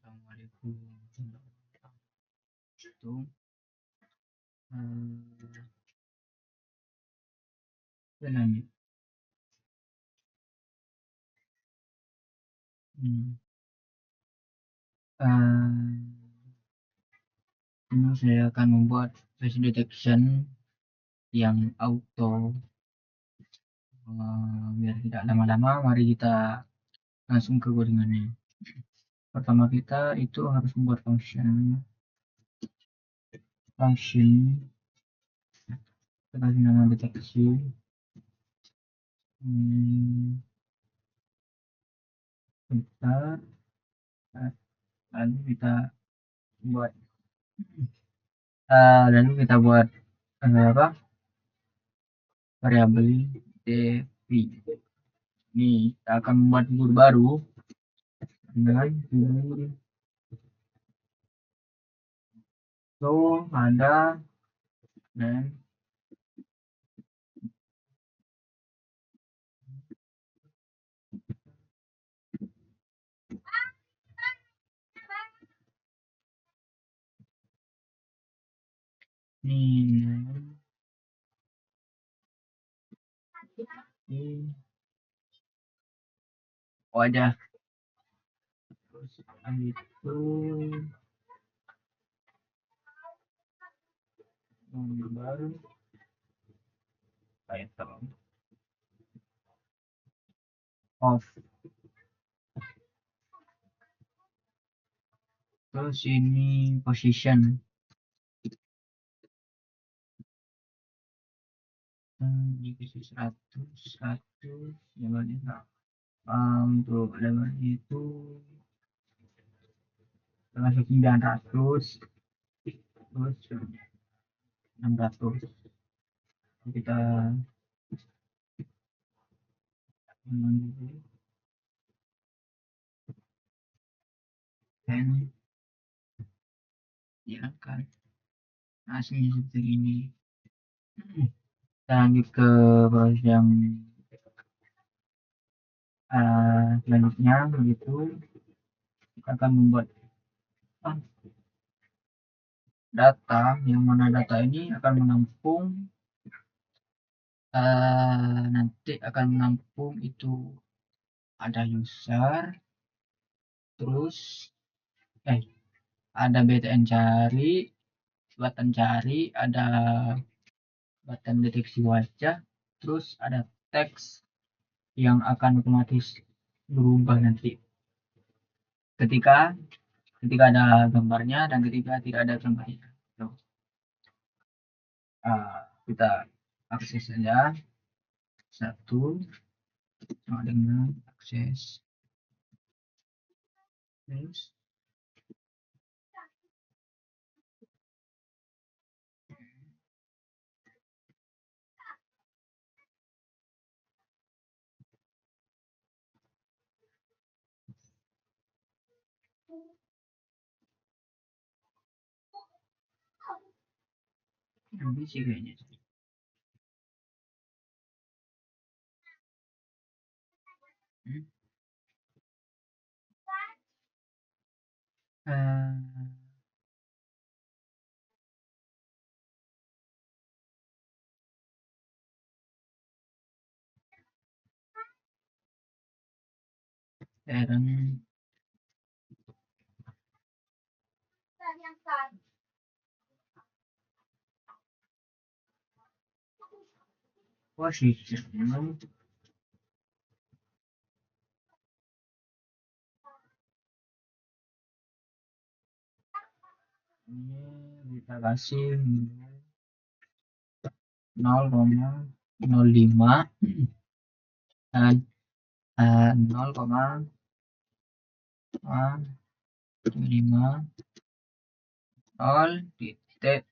Assalamualaikum warahmatullahi wabarakatuh. Hmm, lanjut. Hmm, ini saya akan membuat face detection yang auto. Biar tidak lama-lama, mari kita langsung ke codingannya. Pertama kita itu harus membuat function kita kasih nama deteksi. Bentar. Lalu kita buat apa variabel dv. Ini kita akan membuat figur baru dengan figur so ada dan ini wajah terus itu baru title of terus ini position ini posisi 100 levelnya untuk level itu termasuk 900 terus 600 kita dan ya kan hasilnya seperti ini. Kita lanjut ke proses yang selanjutnya, begitu kita akan membuat data yang mana data ini akan menampung nanti akan menampung itu ada user, terus ada btn cari, button cari, ada button deteksi wajah, terus ada teks yang akan otomatis berubah nanti ketika ada gambarnya dan ketika tidak ada gambarnya. Kita akses saja satu sama dengan akses terus lebih sih kayaknya. Posisi ini kita kasih 0,05 dan 0,5 titik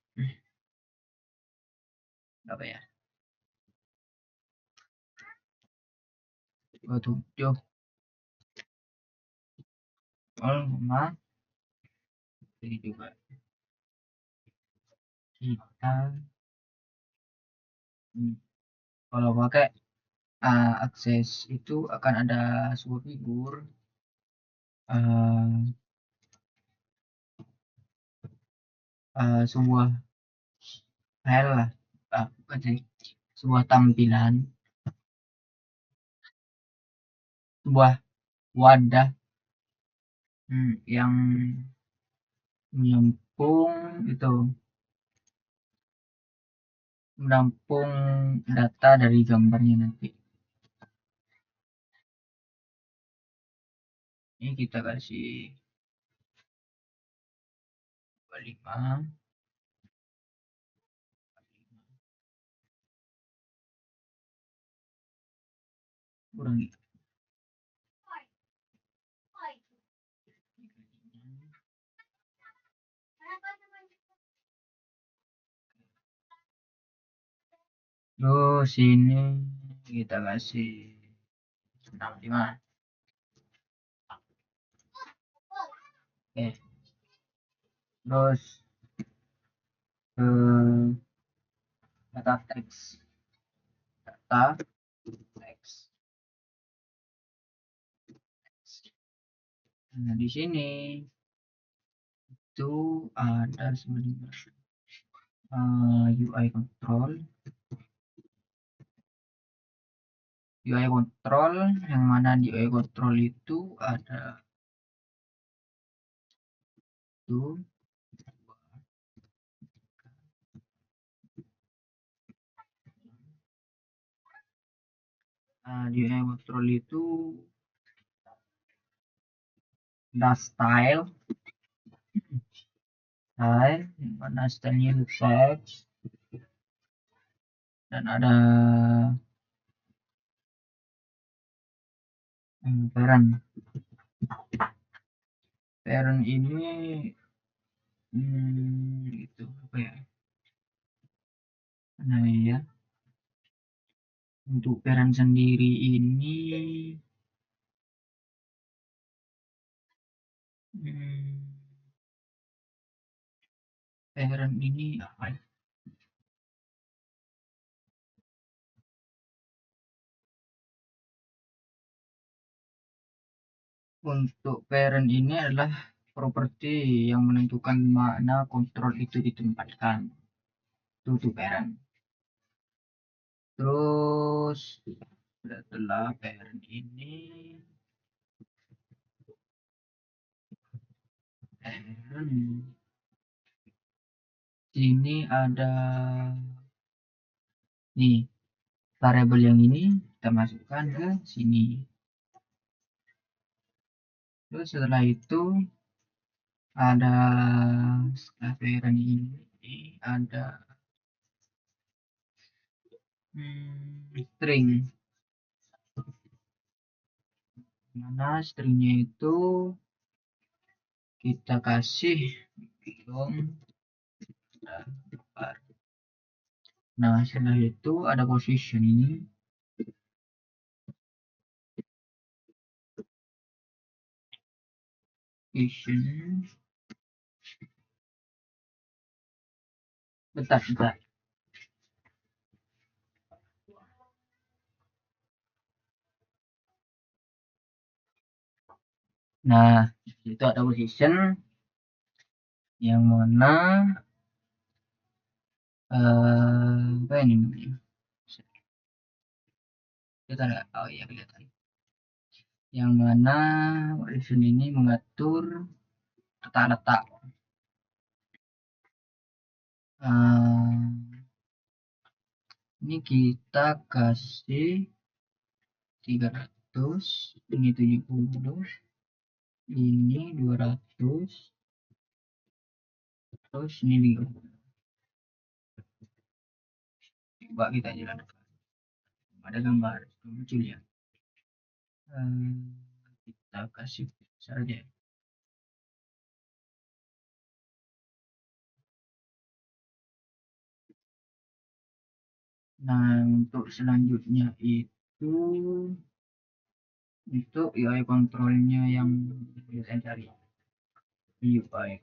apa ya 27 ini juga kita kalau pakai akses itu akan ada sebuah figur sebuah file lah, apa sih, sebuah tampilan, sebuah wadah yang menampung data dari gambarnya nanti. Ini kita kasih 25, kurang terus ini kita kasih 65. Oke, terus data teks, nah di sini itu ada sebenarnya UI control yang mana di UI control itu ada tuh di UI control itu ada style yang mana stylenya itu text, dan ada parent ini itu apa ya namanya ya, untuk parent sendiri ini parent ini apa ya? Untuk parent ini adalah properti yang menentukan mana kontrol itu ditempatkan. Itu untuk parent. Terus setelah parent ini ini ada nih variabel yang ini kita masukkan ke sini. Terus setelah itu ada parent ini ada string, mana stringnya itu kita kasih nah setelah itu ada position ini bentar. Nah itu ada position yang mana apa ini kita lihat, oh iya kelihatan, yang mana position ini mengatur letak ini kita kasih 300, ini 70, ini 200, terus ini 30. Coba kita jalankan, ada gambar muncul ya, kita kasih saja. Nah untuk selanjutnya itu untuk UI kontrolnya yang kita cari, UI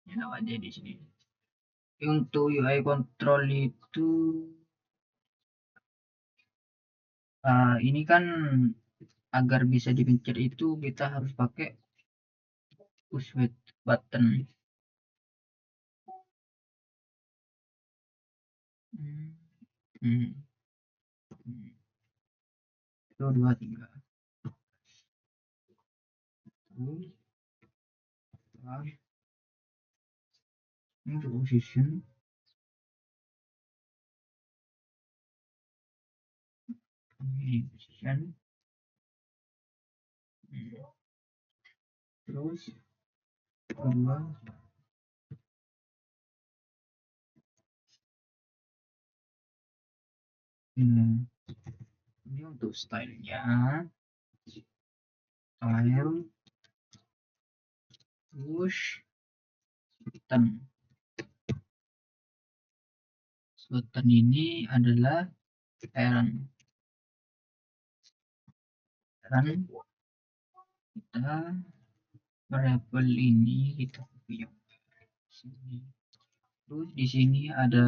ya aja di sini. Untuk UI control itu ini kan agar bisa dipencet itu kita harus pakai push button. Hmm. Hmm. Hmm. 1, 2, 3. Terus ini untuk position. Ini position. Terus kedua ini untuk stylenya, style push button ini adalah parent kita variabel ini kita copy sini. Terus di sini ada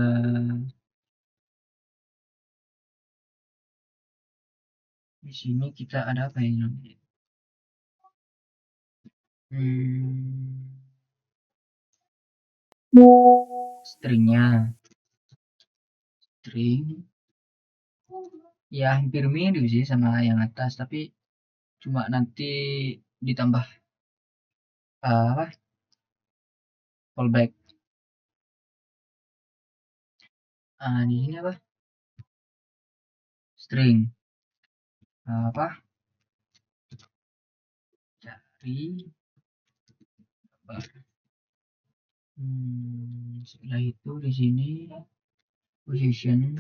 kita ada apa ini namanya? Stringnya, string ya hampir mirip sih sama yang atas, tapi cuma nanti ditambah apa callback. Di sini apa string apa cari setelah itu di sini position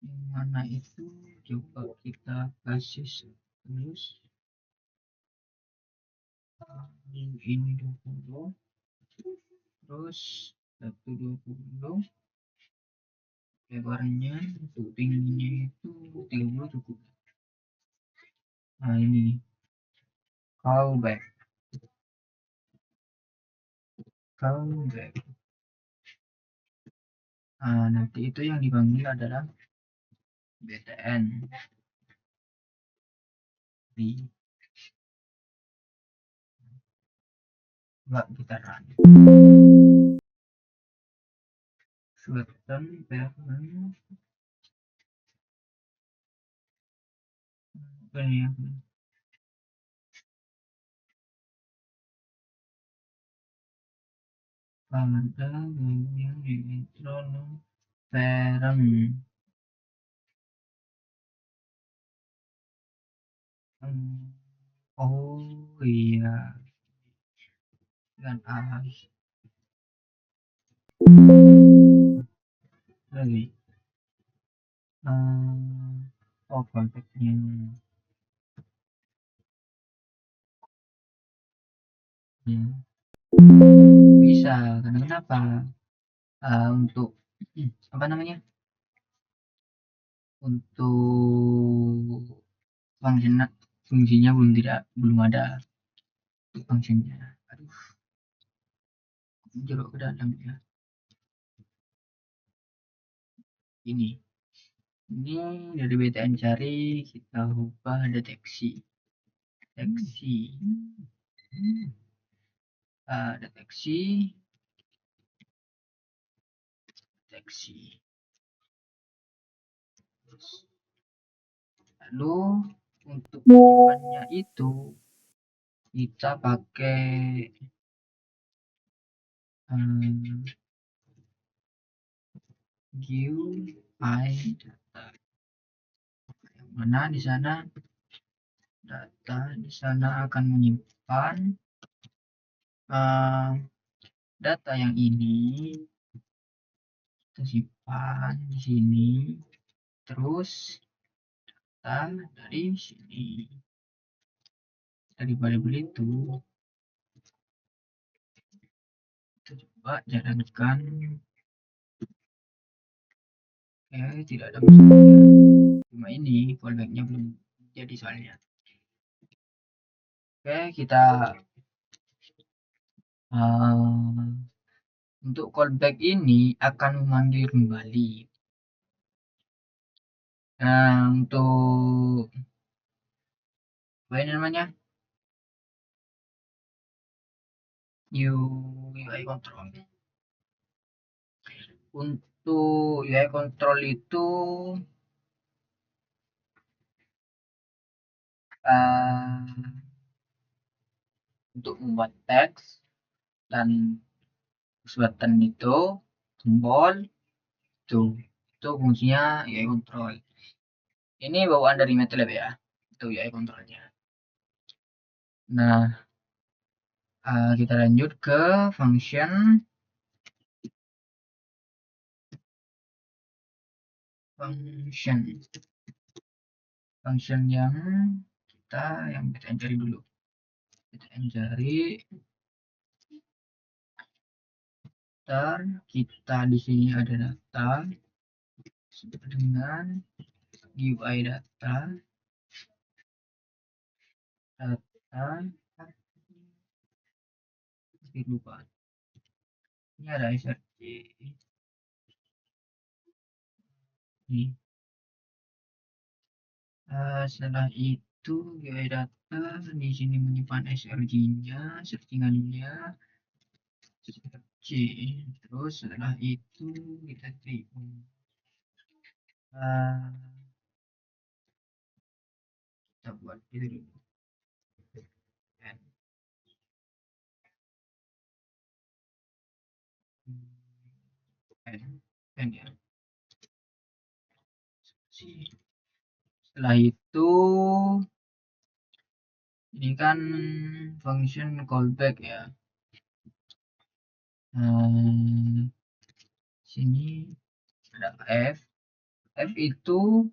yang mana itu coba kita kasih terus ini 20 terus 120 lebarnya untuk tingginya itu 30 cukup. Nah ini callback nah nanti itu yang dipanggil adalah btn coba kita run button parent ya pada bagian elektron parent oh iya dan alas lagi oh konteksnya bisa karena kenapa untuk apa namanya untuk fungsinya belum ada fungsinya. Aduh, jeruk ke dalam ya. Ini dari btn cari kita ubah deteksi lalu untuk menyimpannya itu kita pakai GUI data yang mana di sana akan menyimpan data yang ini kita simpan di sini, terus data dari sini dari variabel itu kita coba jalankan. Tidak ada masalah, cuma ini callbacknya belum jadi soalnya. Kita untuk callback ini akan memanggil kembali Nah, untuk apa ini namanya? UI control. Untuk UI control itu untuk membuat teks dan button itu tombol itu fungsinya UI control. Ini bawaan dari MATLAB ya, itu UI controlnya. Nah, kita lanjut ke function function yang kita cari dulu. Kita cari kita di sini ada data dengan UI data lupa ini ada src nih. Setelah itu UI data di sini menyimpan src-nya, settingannya terus setelah itu kita terima kita buat itu dulu ya. Setelah itu ini kan function callback ya. Sini ada f itu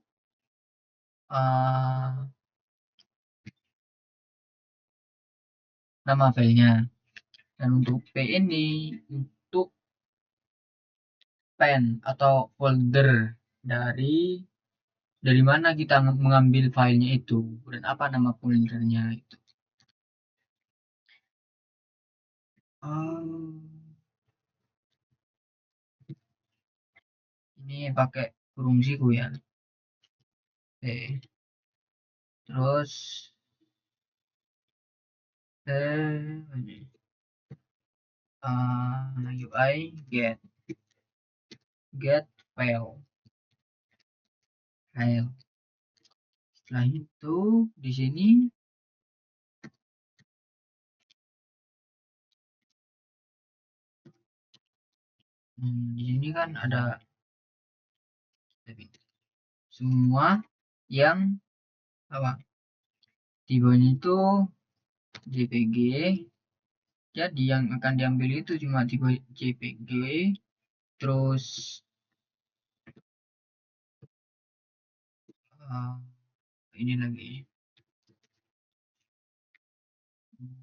nama filenya, dan untuk p ini untuk pen atau folder dari mana kita mengambil filenya itu dan apa nama foldernya itu. Ini pakai kurung siku ya. Terus UI get file. Setelah itu di sini kan ada semua yang apa tibanya itu JPG, jadi yang akan diambil itu cuma tipe JPG. Terus ini lagi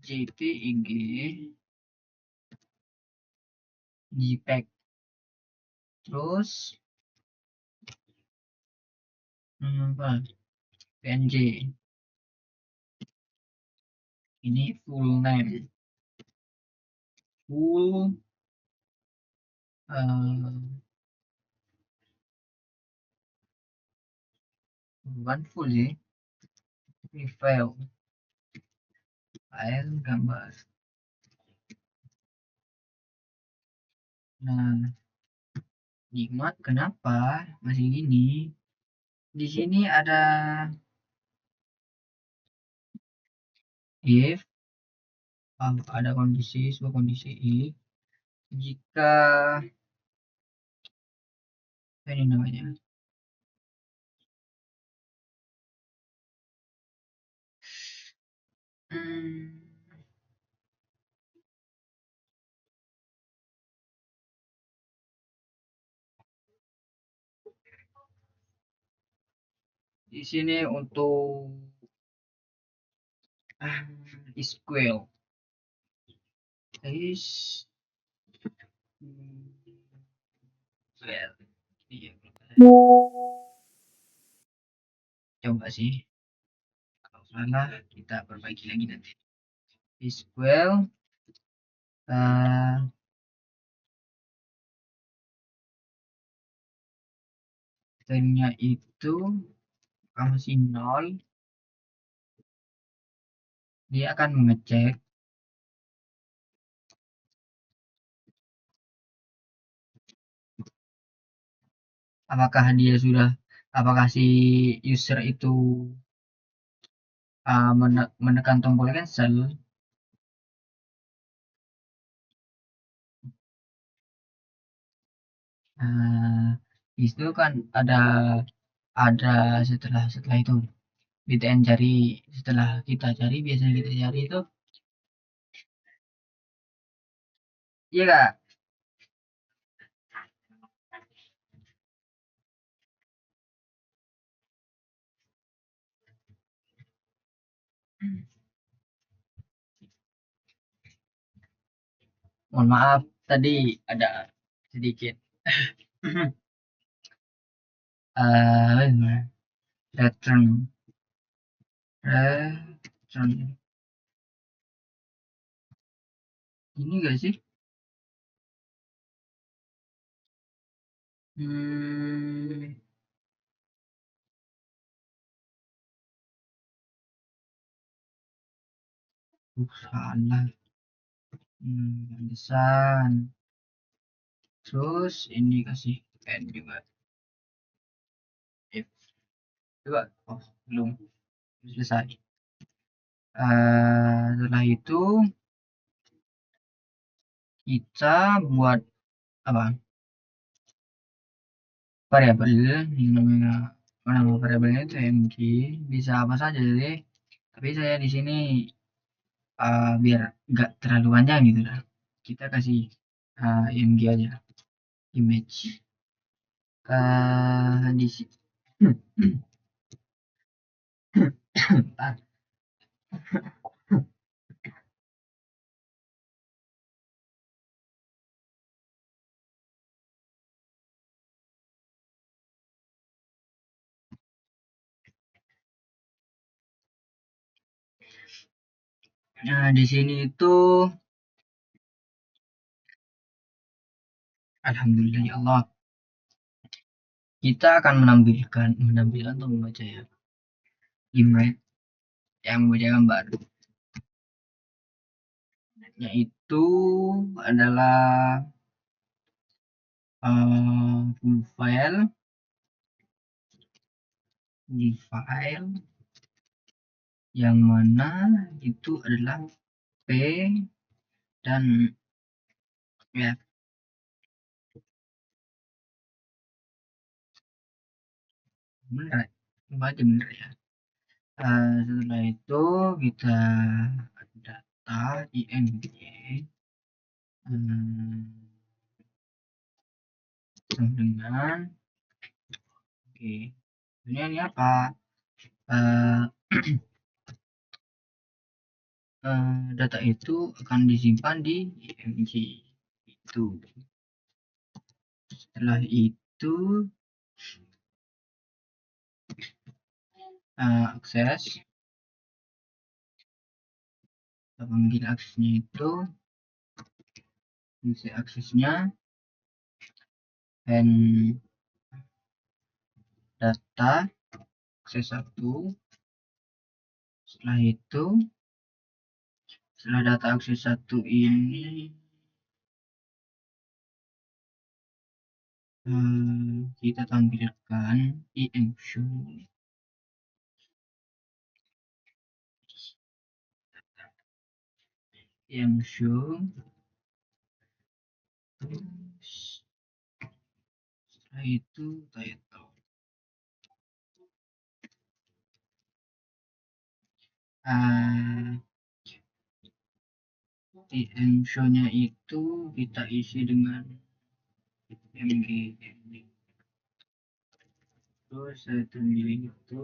JPEG, JPEG, terus PNG. Ini full name, bukan full sih, ini file gambar. Nah, nikmat kenapa masih gini? Di sini ada if ada sebuah kondisi if jika ini namanya di sini untuk SQL coba sih, kalau salah kita perbaiki lagi nanti. SQL filenya itu masih nol, dia akan mengecek apakah dia sudah, apakah si user itu menekan tombol cancel. Nah, itu kan ada setelah setelah itu BTN cari, setelah kita cari, biasanya kita cari itu, iya kak. Mohon maaf tadi ada sedikit return return ini gak sih, hmm, salah, pantesan. Terus ini kasih n juga, if coba, oh belum selesai. Setelah itu kita buat apa, variabel yang namanya, nama variabelnya itu mg, bisa apa saja deh, tapi saya di sini biar nggak terlalu panjang gitu lah, kita kasih img aja, image, di sini. Nah di sini itu alhamdulillah ya Allah, kita akan menampilkan atau membaca ya, image yang membaca gambar, yaitu adalah full file, di file yang mana itu adalah p dan ya, bener baca bener ya. Setelah itu kita data img, dengan oke, ini apa, uh, data itu akan disimpan di img itu. Setelah itu akses, kita panggil aksesnya itu, fungsi aksesnya and data akses 1. Setelah itu, setelah data akses 1 ini kita tampilkan imshow, setelah itu title, imshow-nya itu kita isi dengan mg, terus itu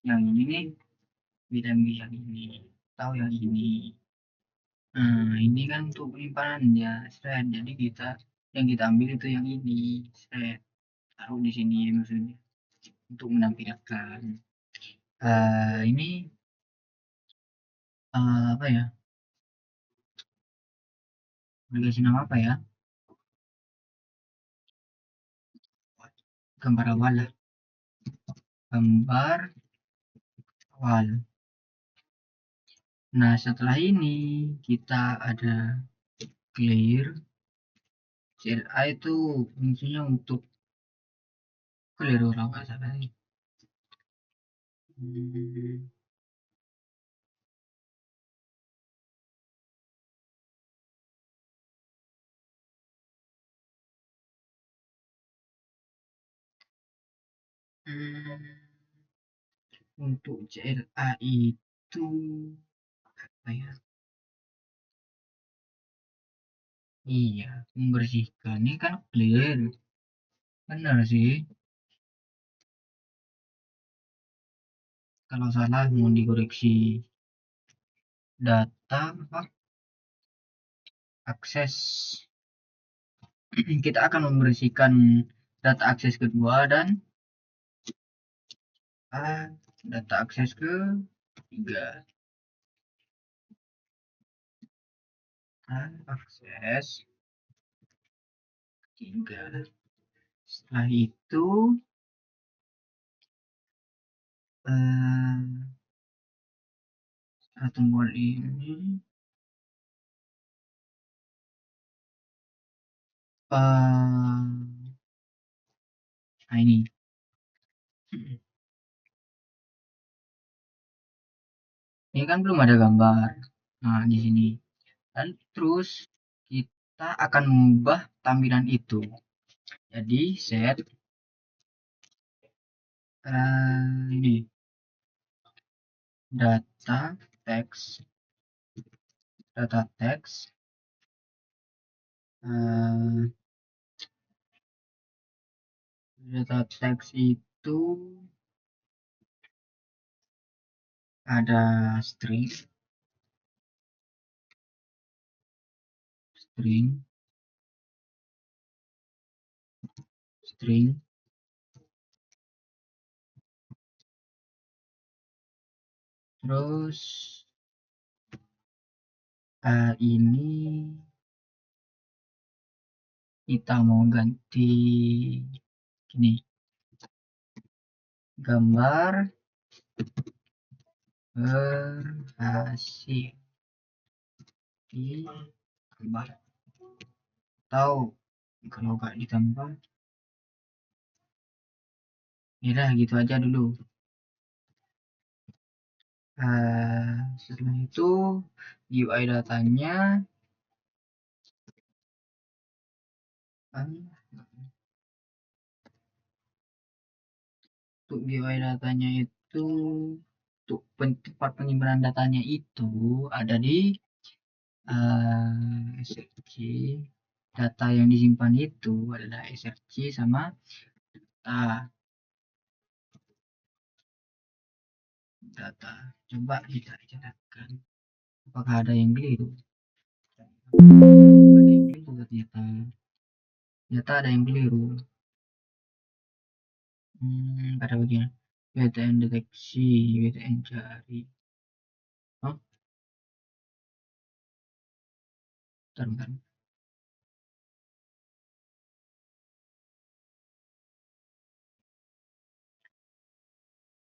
yang ini nih, bidang yang ini, tahu yang ini. Nah ini kan untuk penyimpanan ya thread, jadi kita yang kita ambil itu yang ini, thread taruh di sini maksudnya untuk menampilkan ini apa ya, dikasih nama apa ya, gambar awal lah. gambar awal. Nah, setelah ini kita ada clear. CLA itu fungsinya untuk clear kalau nggak salah. Hmm. Hmm. Untuk CLA itu apa ya? Iya, membersihkan. Ini kan clear. Benar sih. Kalau salah mau dikoreksi data apa? Akses. Kita akan membersihkan data akses kedua dan data akses ketiga. Akses tiga. Setelah itu tombol ini nah ini kan belum ada gambar. Nah, di sini dan terus kita akan mengubah tampilan itu. Jadi set ini data teks data teks itu ada string terus ini kita mau ganti ini gambar berhasil ditambah atau kalau nggak ditambah ya gitu aja dulu. Setelah itu UI datanya untuk UI datanya itu untuk tempat penyimpanan datanya itu ada di SRC. Data yang disimpan itu adalah SRC sama data. Coba kita catatkan apakah ada yang keliru. Ternyata ada yang keliru. Pada bagian WTN deteksi, WTN cari. Oh, bentar.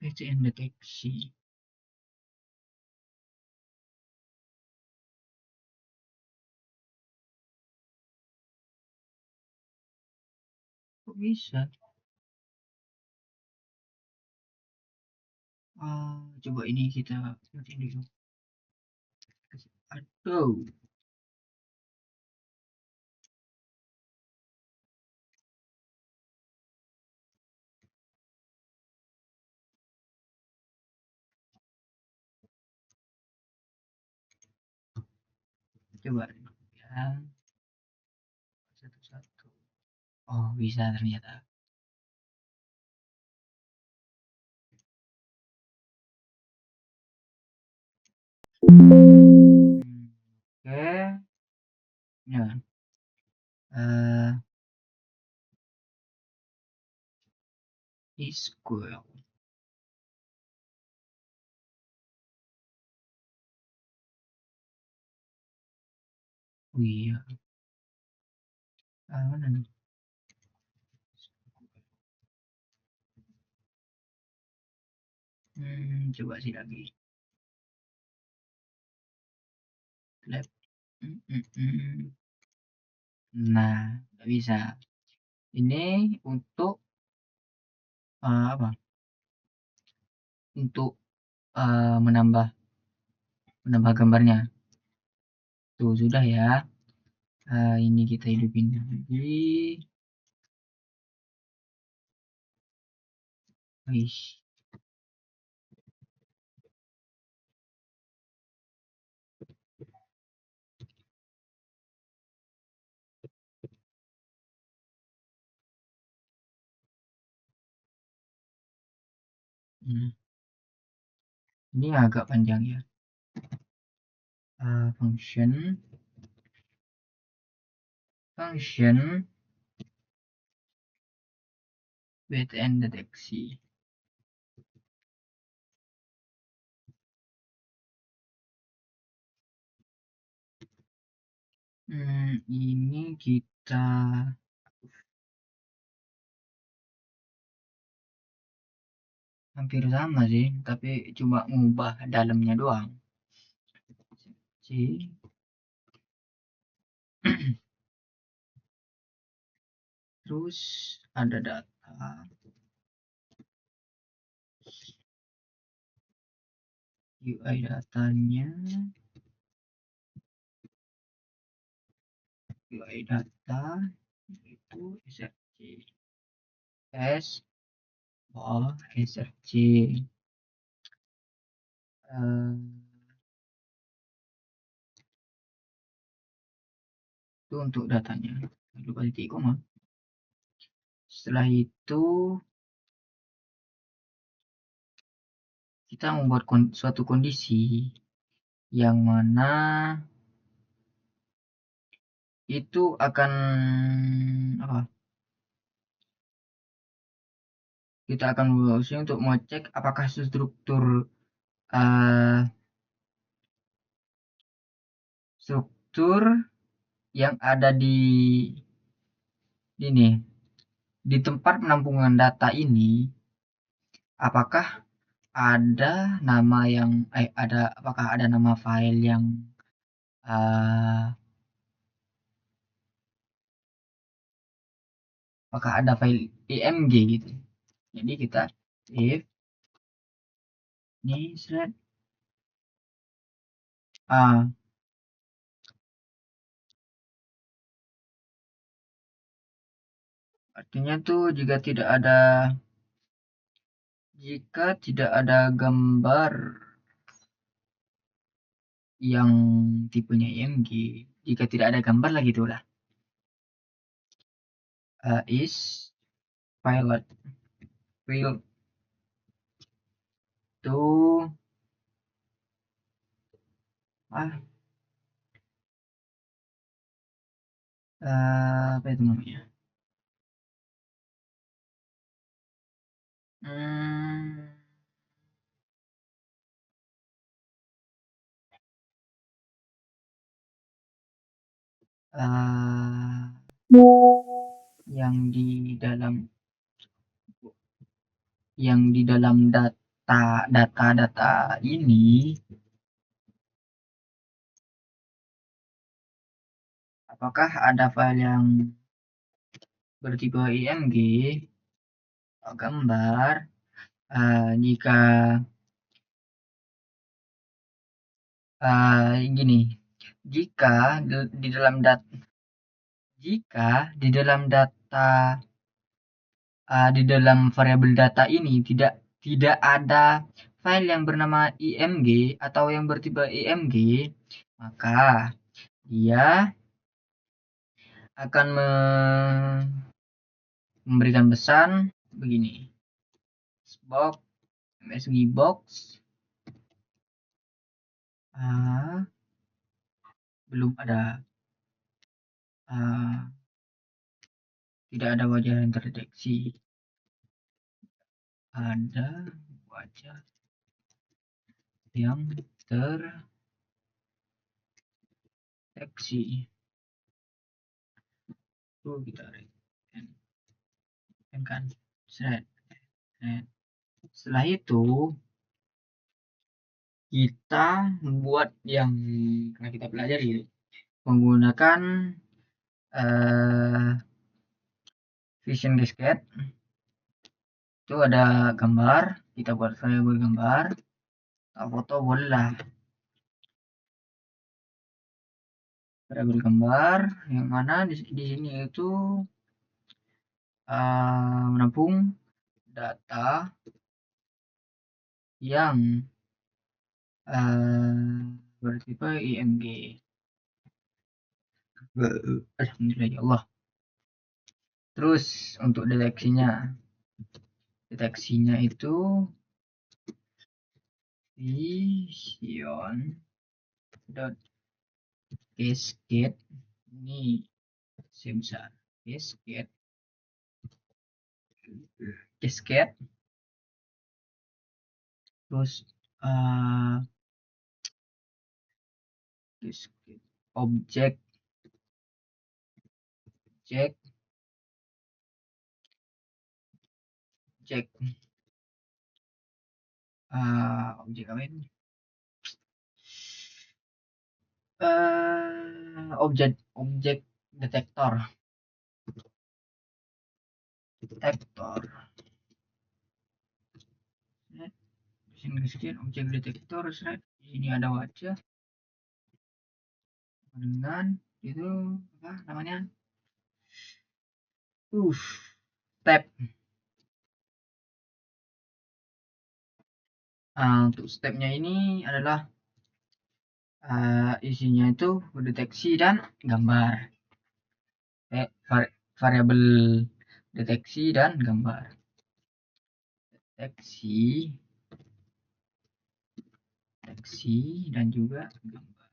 WTN deteksi. Kok bisa? Coba ini kita matiin dulu. Aduh. Coba ya. Satu-satu. Oh, bisa ternyata. Oke. Ya. SQL. Oh iya. Mana nih? Coba sih lagi. Lab. Nah, nggak bisa. Ini untuk apa? Untuk menambah gambarnya. Tuh sudah ya. Ini kita hidupin lagi. Wih. Ini agak panjang ya. Function BTN deteksi. Ini kita hampir sama sih, tapi cuma ngubah dalamnya doang. Terus ada data. UI datanya. UI data itu src. src. Itu untuk datanya. Lupa titik koma. Setelah itu kita membuat suatu kondisi yang mana itu akan apa? Kita akan berusaha untuk mengecek apakah struktur yang ada di tempat penampungan data ini, apakah ada nama yang apakah ada nama file yang apakah ada file img gitu. Jadi kita if ini thread artinya tuh jika tidak ada gambar yang tipenya img, jika tidak ada gambar lagi itulah is file to apa itu namanya, yang di dalam data ini apakah ada file yang bertipe img gambar. Jika gini, jika di dalam variabel data ini tidak ada file yang bernama img atau yang bertipe img, maka dia akan memberikan pesan begini, msg box belum ada, tidak ada wajah yang terdeteksi. Ada wajah yang terdeteksi. Itu kita kan thread. Setelah itu kita membuat yang pernah kita pelajari menggunakan Vision Disket. Itu ada gambar, kita buat variabel gambar, foto boleh lah, variabel gambar yang mana di sini itu menampung data yang bertipe IMG. Alhamdulillah ya Allah. Terus untuk deteksinya itu vision dot cascade, ini sebesar cascade terus objek objek apa ini, objek detektor objek detektor. Ini ada wajah dengan itu apa namanya, step. Untuk stepnya ini adalah isinya itu deteksi dan gambar, variabel deteksi dan gambar, deteksi dan juga gambar.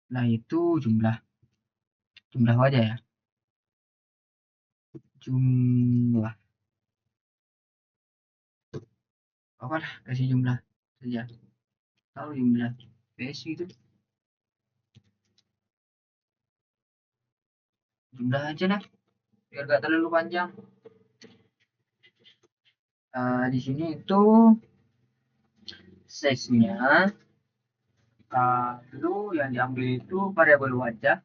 Nah itu jumlah wajah ya, jumlah apa lah, kasih jumlah saja, tahu jumlah PS itu jumlah aja lah biar gak terlalu panjang. Di sini itu size-nya dulu yang diambil itu variabel wajah.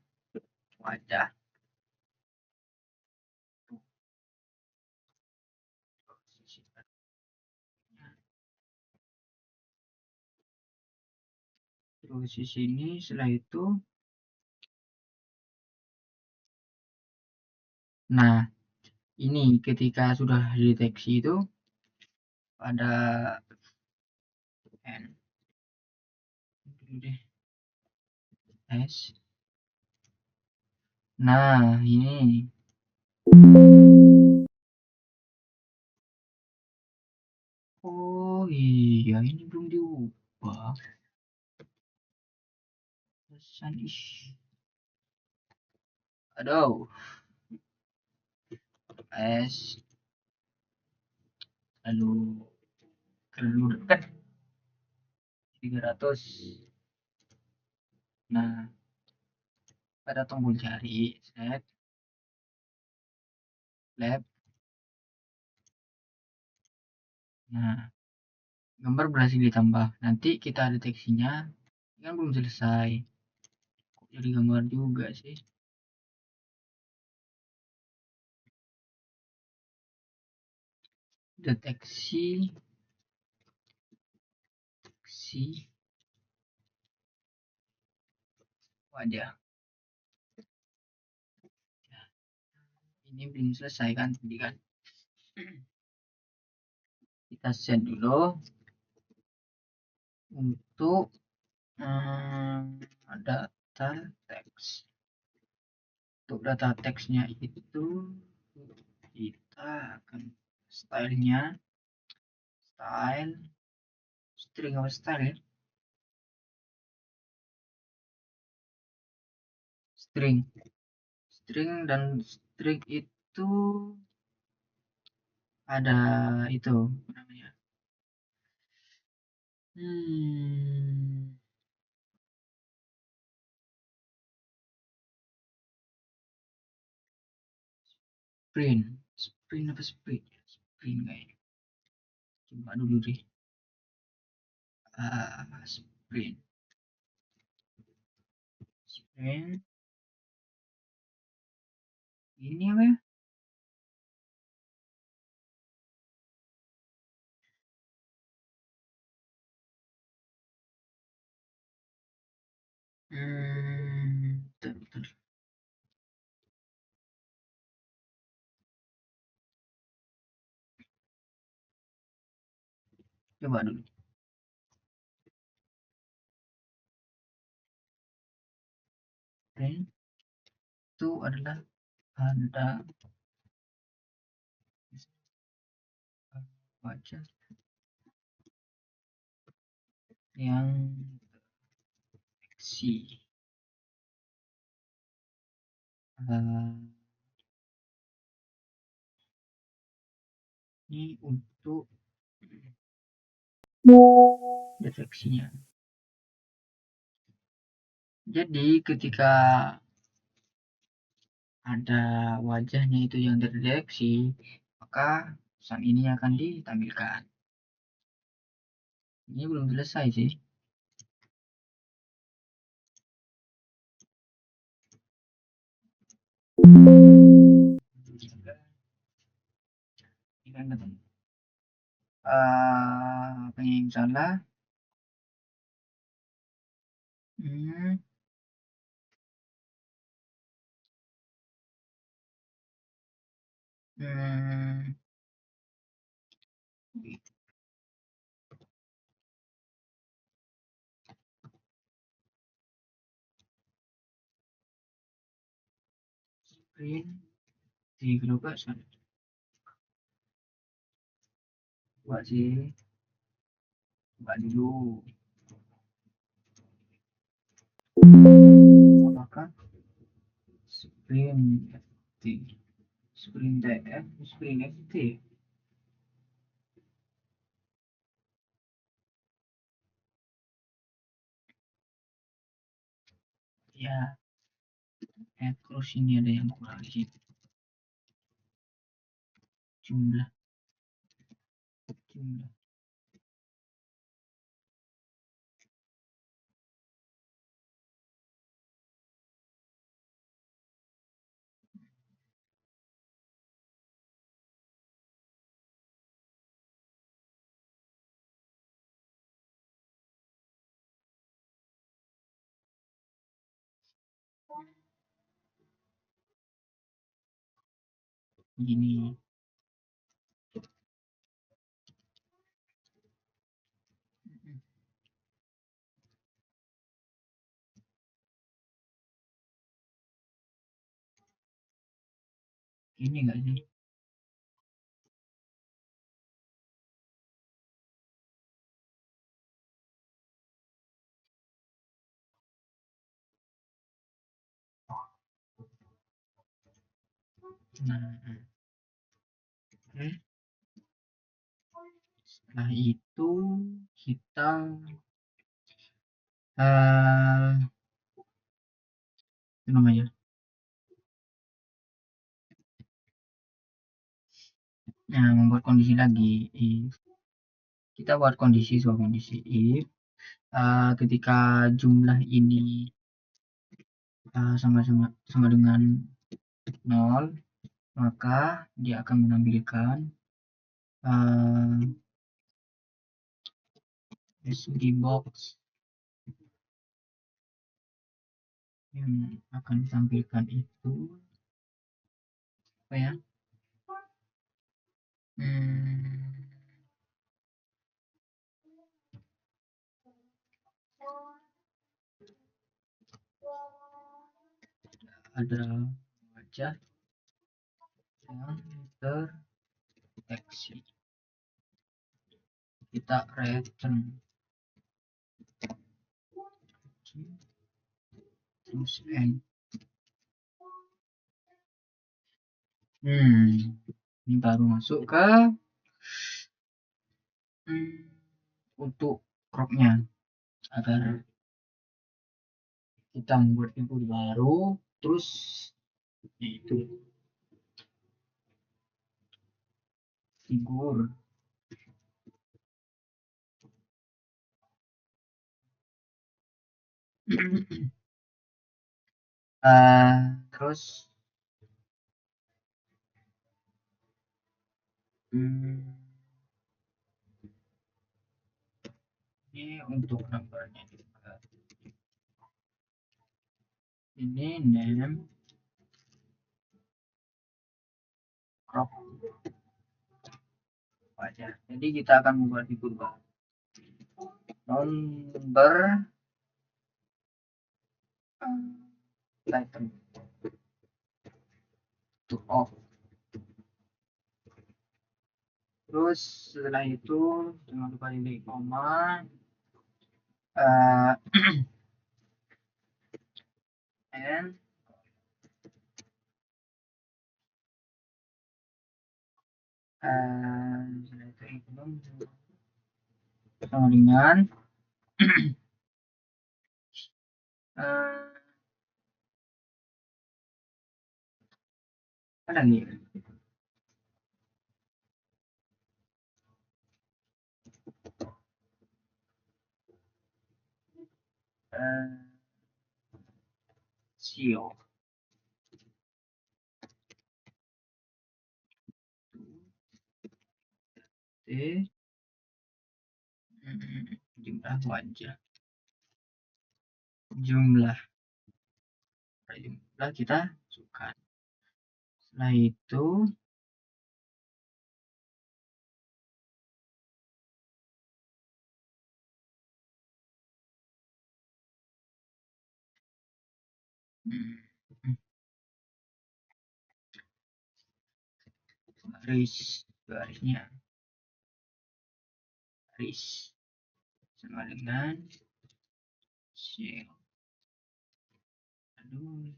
Terus di sini setelah itu, nah ini ketika sudah dideteksi itu ada N S. Nah ini oh iya ini belum diubah pesan aduh S lalu dekat 300. Nah pada tombol cari set lab. Nah gambar berhasil ditambah, nanti kita deteksinya kan belum selesai, kok jadi gambar juga sih. Deteksi wajah. Ini belum selesai kan tadi kan, kita set dulu untuk data teks. Untuk data teksnya itu kita akan style string apa style ya, string dan string itu ada itu namanya print Sprint apa sprint? Sprint kayaknya. Coba dulu deh. Sprint. Sprint. Ini apa ya? Bentar. Coba dulu. Sprint itu adalah ada wajah yang seksi. Ini untuk deteksinya. Jadi ketika ada wajahnya itu yang terdeteksi, maka pesan ini akan ditampilkan. Ini belum selesai sih. Apa yang salah? Hmm. Hmm. Sprint di global sana. Coba sih. Coba dulu. Apakah sprint FT? Sprint TF, sprint FT. Ya, terus ini ada yang kurang di sini. Jumlah. Gini. Ini enggak sih? Nah, oke. Setelah itu kita namanya membuat kondisi lagi. Kita buat kondisi if ketika jumlah ini sama dengan 0, maka dia akan menampilkan SG box yang akan ditampilkan itu apa ya? Ada wajah yang terdeteksi. Kita return terus end. Ini baru masuk ke untuk cropnya agar kita membuat input baru terus itu figur. Terus ini untuk gambarnya juga. Ini name crop aja. Jadi kita akan membuat figur baru. Number title to off. Terus setelah itu jangan lupa ini koma and setelah itu sama dengan ada nih SEO jumlah wajah, jumlah kita suka. Setelah itu garisnya garis sama dengan shell. Lalu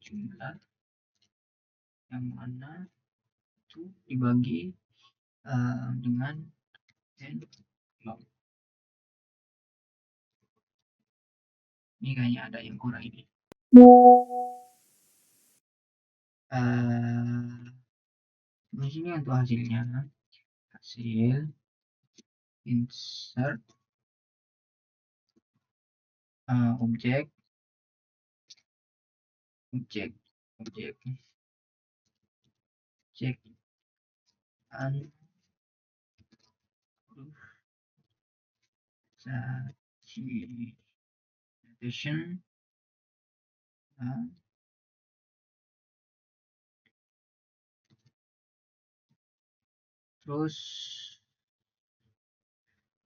jumlah yang mana itu dibagi dengan n log. Ini kayaknya ada yang kurang ini. Di sini untuk hasilnya, hasil insert objek check and saturation terus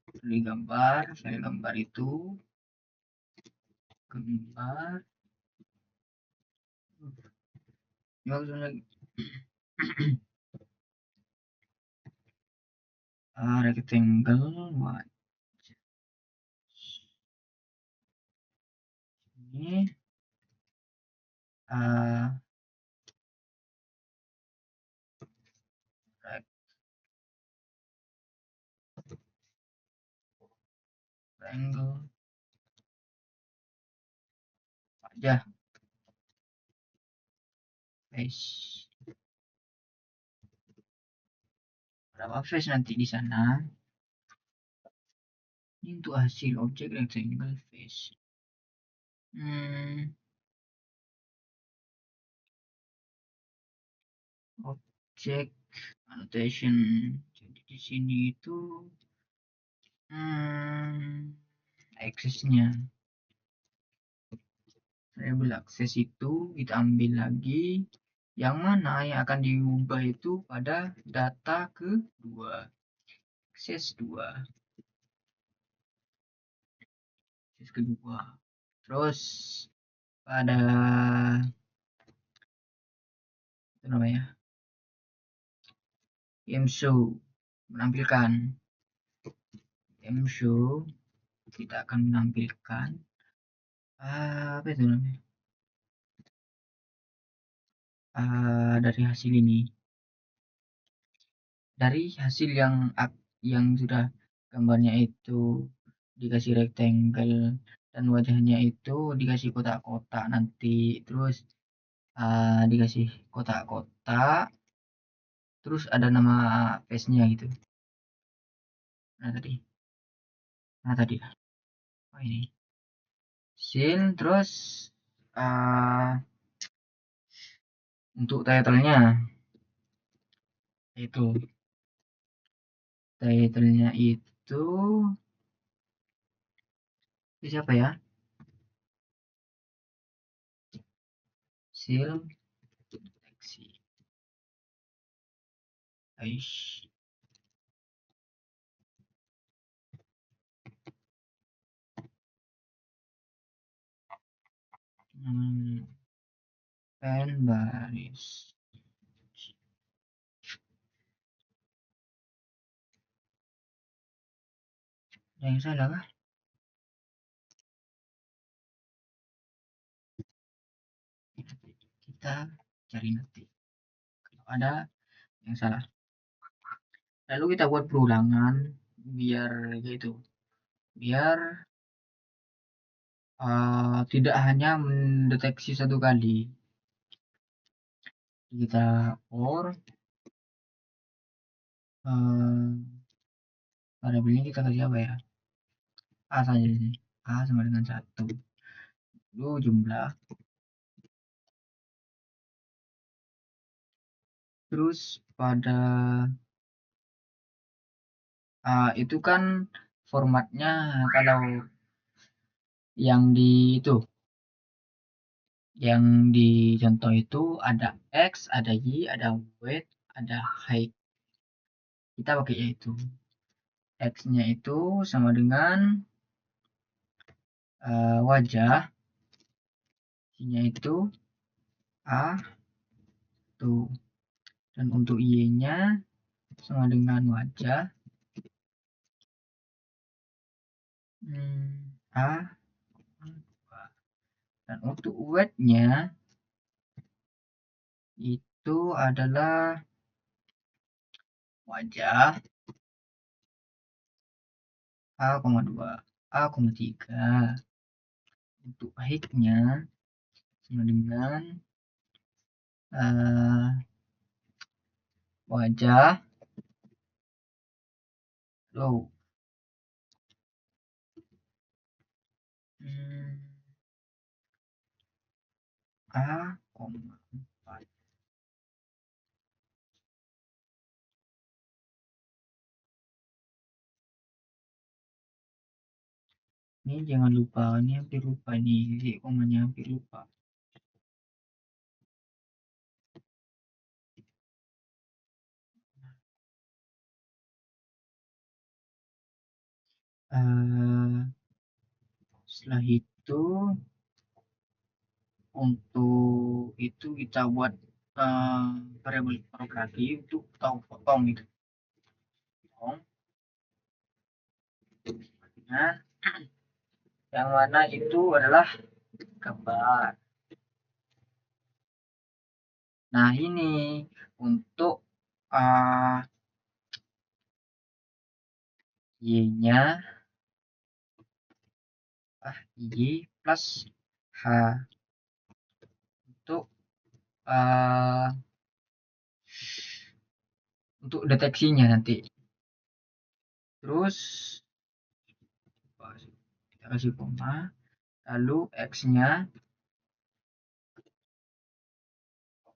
pilih gambar, file gambar itu gambar rectangle ini rectangle aja face, berapa face nanti di sana. Ini untuk hasil objek rectangle face. Objek annotation. Jadi di sini itu aksesnya, variabel akses itu kita ambil lagi yang mana yang akan diubah itu pada data kedua, akses 2, akses kedua. Terus pada itu namanya show menampilkan show, kita akan menampilkan apa itu namanya dari hasil ini, dari hasil yang sudah gambarnya itu dikasih rectangle dan wajahnya itu dikasih kotak-kotak nanti. Terus dikasih kotak-kotak, terus ada nama face-nya gitu. Nah tadi oh ini scene, terus untuk title-nya itu siapa ya, seal deteksi. Aish. Pen baris. Ada yang salah kah? Kita cari nanti kalau ada yang salah. Lalu kita buat perulangan biar gitu, biar tidak hanya mendeteksi satu kali. Kita or variabelnya kita kasih apa ya, a saja sih, a sama dengan 1. Lalu jumlah, terus pada itu kan formatnya kalau yang di itu, yang di contoh itu ada x, ada y, ada weight, ada height. Kita pakai itu, x-nya itu sama dengan wajah, y-nya itu a tuh, dan untuk y-nya sama dengan wajah a, dan untuk weight-nya itu adalah wajah a,2, a,3. Untuk height-nya sama dengan wajah low a,4. Ini jangan lupa, ini hampir lupa nih, titik komanya hampir lupa. Setelah itu untuk itu kita buat variabel lagi untuk tahu potong gitu. Nah, yang mana itu adalah gambar. Nah ini untuk y-nya y plus h untuk deteksinya nanti. Terus kita kasih koma, lalu x-nya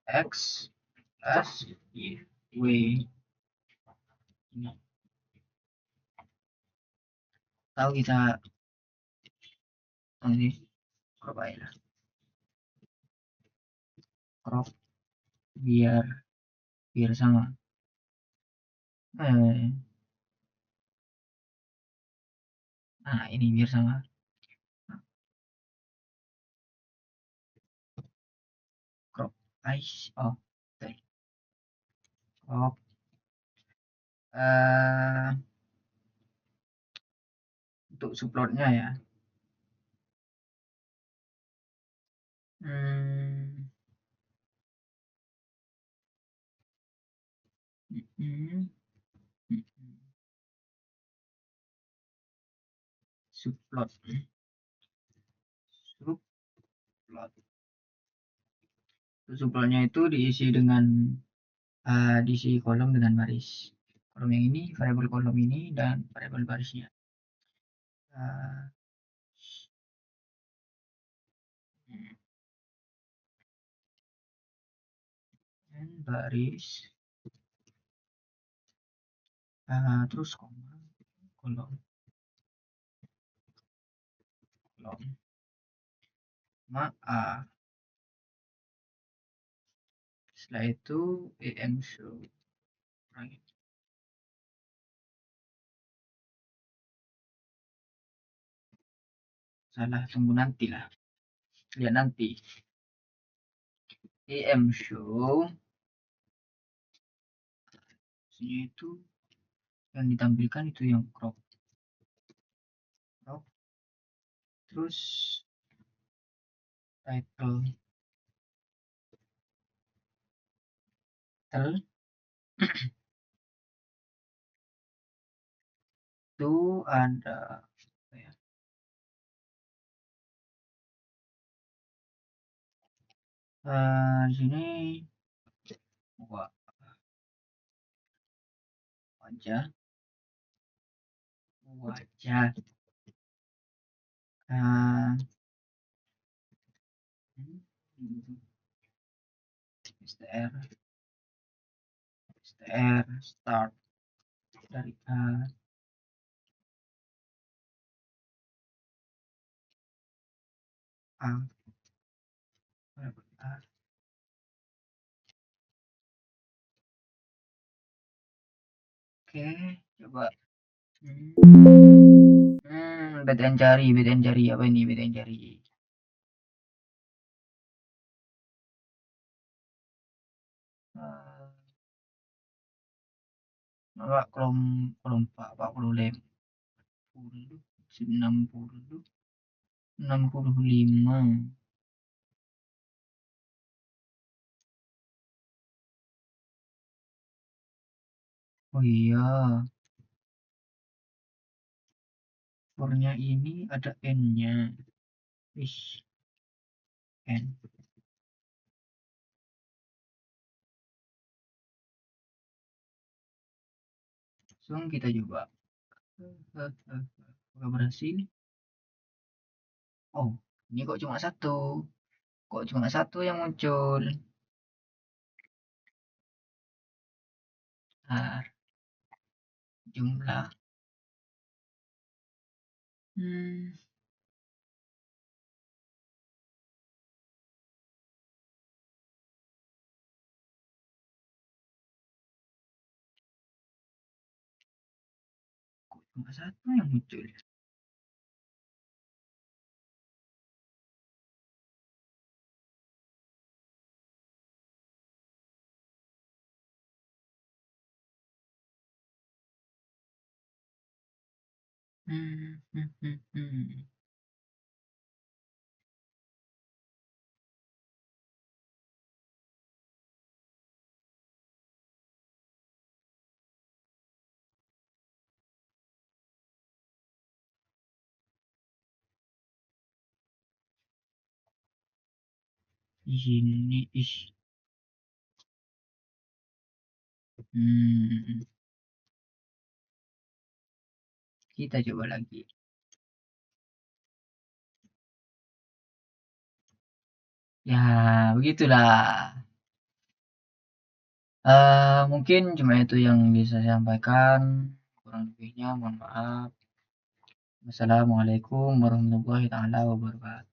x plus w. Ini tahu kita nanti crop aja lah, crop biar sama. Nah ini biar sama. Crop oh crop untuk subplotnya ya. Subplot tupelnya itu diisi kolom dengan baris. Kolom yang ini, variabel kolom ini, dan variabel barisnya. Uh, dan baris, terus koma, kolom, A. Setelah itu em show. Salah, tunggu nanti lah. Lihat nanti. em show itu yang ditampilkan itu yang crop. Terus title itu ada di sini wajah str start dari A. Oke, coba. BTN cari apa ini BTN cari? Kolom 45 65. Oh iya, fornya ini ada n-nya. N. Langsung kita coba. Apakah berhasil? Oh, ini kok cuma satu? Kok cuma satu yang muncul? Jumlah. Kok cuma satu yang muncul? Di sini kita coba lagi. Ya, begitulah. Mungkin cuma itu yang bisa saya sampaikan. Kurang lebihnya mohon maaf. Wassalamualaikum warahmatullahi wabarakatuh.